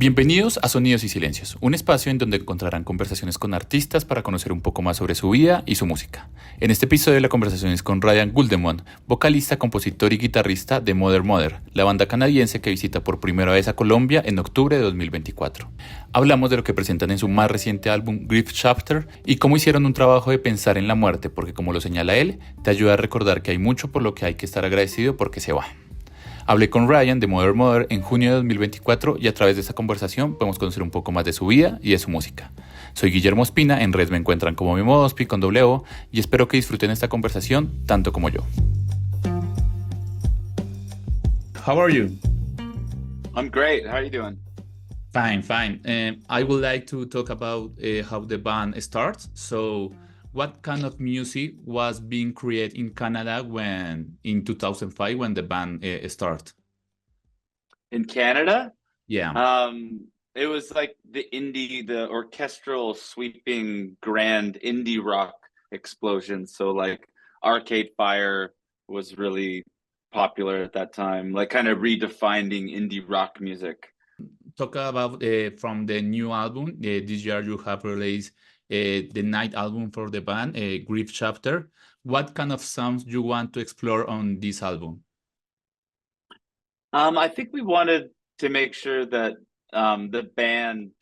Bienvenidos a Sonidos y Silencios, un espacio en donde encontrarán conversaciones con artistas para conocer un poco más sobre su vida y su música. En este episodio la conversación es con Ryan Guldemond, vocalista, compositor y guitarrista de Mother, la banda canadiense que visita por primera vez a Colombia en octubre de 2024. Hablamos de lo que presentan en su más reciente álbum Grief Chapter y cómo hicieron un trabajo de pensar en la muerte, porque como lo señala él, te ayuda a recordar que hay mucho por lo que hay que estar agradecido porque se va. Hablé con Ryan de Mother en junio de 2024 y a través de esta conversación podemos conocer un poco más de su vida y de su música. Soy Guillermo Ospina, en redes me encuentran como Ospi con doble O y espero que disfruten esta conversación tanto como yo. How are you? I'm great. How are you doing? Fine. I would like to talk about how the band starts. So, what kind of music was being created in Canada when in 2005 when the band started? In Canada? Yeah. It was like the orchestral sweeping grand indie rock explosion. So like Arcade Fire was really popular at that time, like kind of redefining indie rock music. Talk about from the new album. This year you have released the night album for the band, Grief Chapter. What kind of sounds you want to explore on this album? I think we wanted to make sure that the band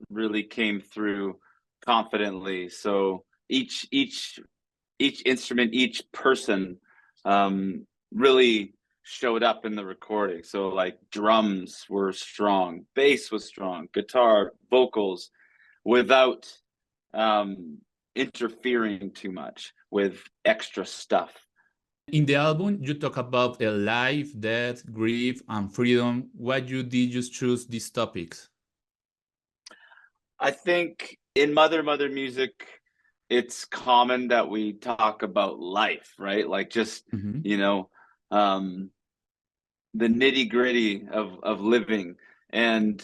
really came through confidently. So each instrument, each person really showed up in the recording. So like drums were strong, bass was strong, guitar, vocals, without interfering too much with extra stuff. In the album, you talk about life, death, grief, and freedom. Why did you choose these topics? I think in Mother music, it's common that we talk about life, right? Like just, the nitty gritty of living. And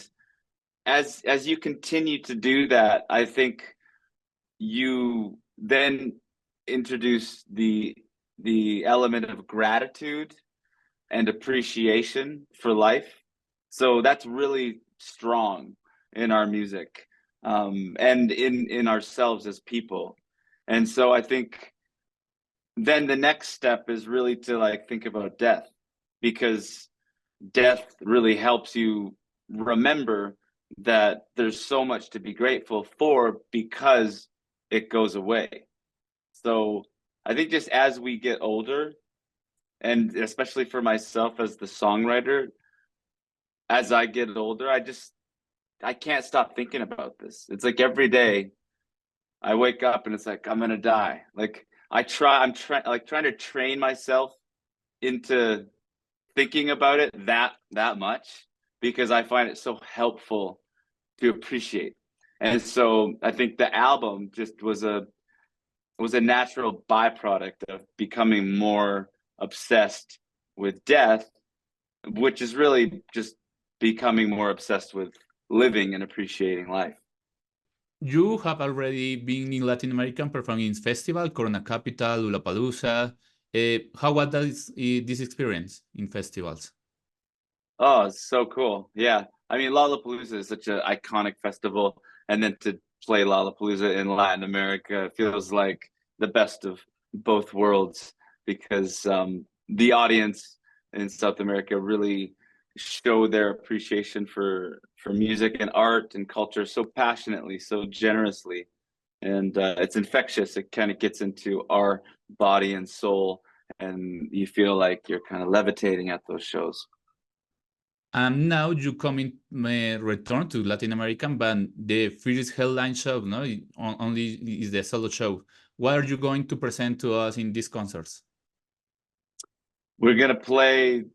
as you continue to do that, I think you then introduce the element of gratitude and appreciation for life. So that's really strong in our music, and in ourselves as people. And so I think then the next step is really to like think about death, because death really helps you remember that there's so much to be grateful for because it goes away. So I think just as we get older, and especially for myself as the songwriter, as I get older, I can't stop thinking about this. It's like every day I wake up and it's like, I'm gonna die. Like I'm trying to train myself into thinking about it that much, because I find it so helpful to appreciate. And so I think the album just was a natural byproduct of becoming more obsessed with death, which is really just becoming more obsessed with living and appreciating life. You have already been in Latin American performing festival, Corona Capital, Lollapalooza. How was this experience in festivals? Oh, it's so cool. Yeah. I mean, Lollapalooza is such an iconic festival. And then to play Lollapalooza in Latin America feels like the best of both worlds, because the audience in South America really show their appreciation for music and art and culture so passionately, so generously. And it's infectious. It kind of gets into our body and soul, and you feel like you're kind of levitating at those shows. And now you return to Latin American, but the first headline show, no, only is the solo show. What are you going to present to us in these concerts? We're gonna play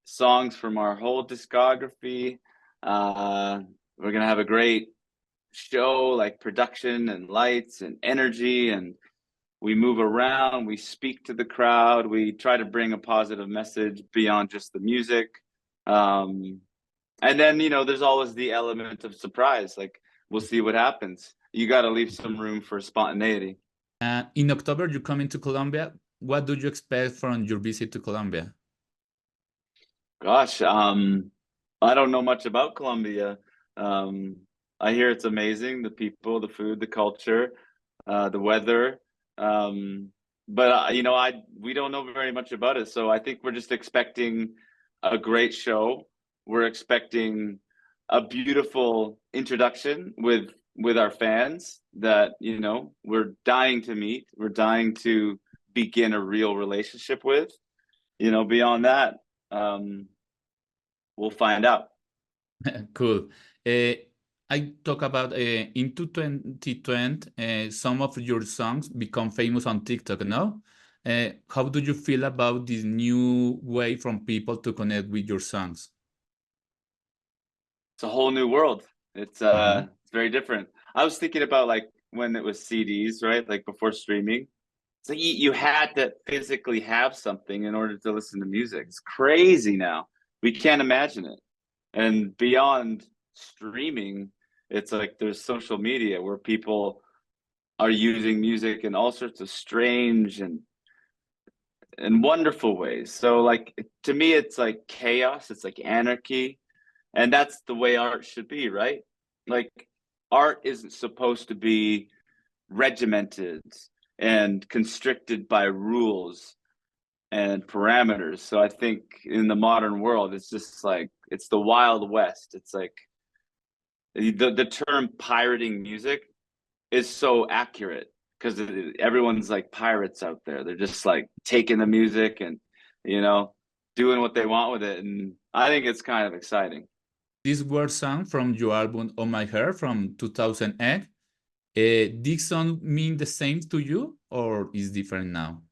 songs from our whole discography. We're gonna have a great show, like production and lights and energy, and we move around, we speak to the crowd, we try to bring a positive message beyond just the music. And then, there's always the element of surprise. Like, we'll see what happens. You got to leave some room for spontaneity. In October, you come into Colombia. What do you expect from your visit to Colombia? Gosh, I don't know much about Colombia, I hear it's amazing, the people, the food, the culture, the weather. But we don't know very much about it, so I think we're just expecting a great show. We're expecting a beautiful introduction with our fans that we're dying to meet. We're dying to begin a real relationship with. Beyond that, we'll find out. Cool. I talk about in 2020, some of your songs become famous on TikTok, no? How do you feel about this new way from people to connect with your songs? It's a whole new world. It's very different. I was thinking about like when it was CDs, right? Like before streaming. So you had to physically have something in order to listen to music. It's crazy now. We can't imagine it. And beyond streaming, it's like there's social media where people are using music in all sorts of strange and wonderful ways. So like to me, it's like chaos. It's like anarchy. And that's the way art should be, right? Like art isn't supposed to be regimented and constricted by rules and parameters. So I think in the modern world, it's just like, it's the Wild West. It's like the term pirating music is so accurate because everyone's like pirates out there. They're just like taking the music and, doing what they want with it. And I think it's kind of exciting. This word song from your album On My Hair from 2008, this song mean the same to you or is different now?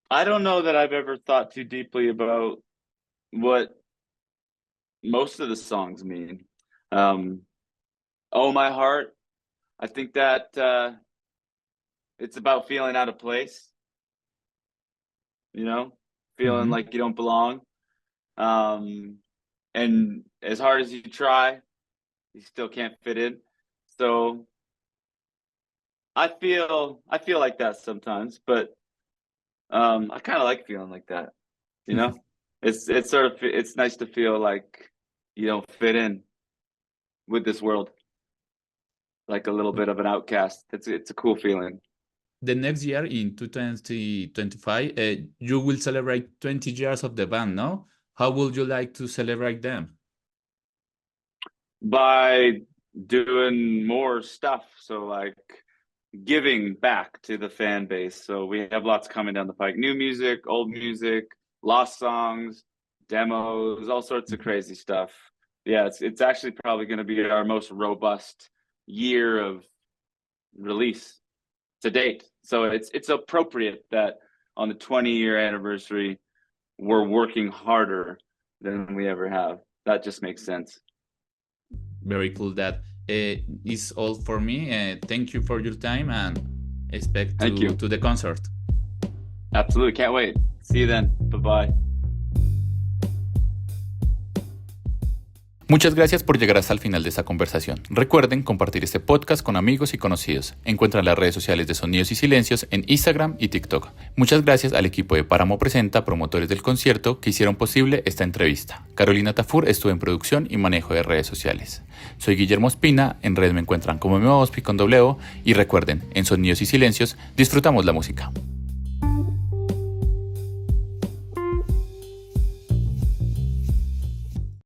I don't know that I've ever thought too deeply about what most of the songs mean. Oh My Heart, I think that it's about feeling out of place, feeling like you don't belong. And as hard as you try, you still can't fit in. So I feel like that sometimes, but I kind of like feeling like that, it's nice to feel like you don't fit in with this world, like a little bit of an outcast. It's a cool feeling. The next year in 2025, you will celebrate 20 years of the band, no? How would you like to celebrate them? By doing more stuff. So like giving back to the fan base. So we have lots coming down the pike. New music, old music, lost songs, demos, all sorts of crazy stuff. Yeah, it's actually probably going to be our most robust year of release to date. So it's appropriate that on the 20-year anniversary, we're working harder than we ever have. That just makes sense. Very cool. That is all for me. Thank you for your time and expect to the concert. Absolutely. Can't wait. See you then. Bye-bye. Muchas gracias por llegar hasta el final de esta conversación. Recuerden compartir este podcast con amigos y conocidos. Encuentran las redes sociales de Sonidos y Silencios en Instagram y TikTok. Muchas gracias al equipo de Páramo Presenta, promotores del concierto, que hicieron posible esta entrevista. Carolina Tafur estuvo en producción y manejo de redes sociales. Soy Guillermo Ospina, en redes me encuentran como Ospi con doble O, y recuerden, en Sonidos y Silencios disfrutamos la música.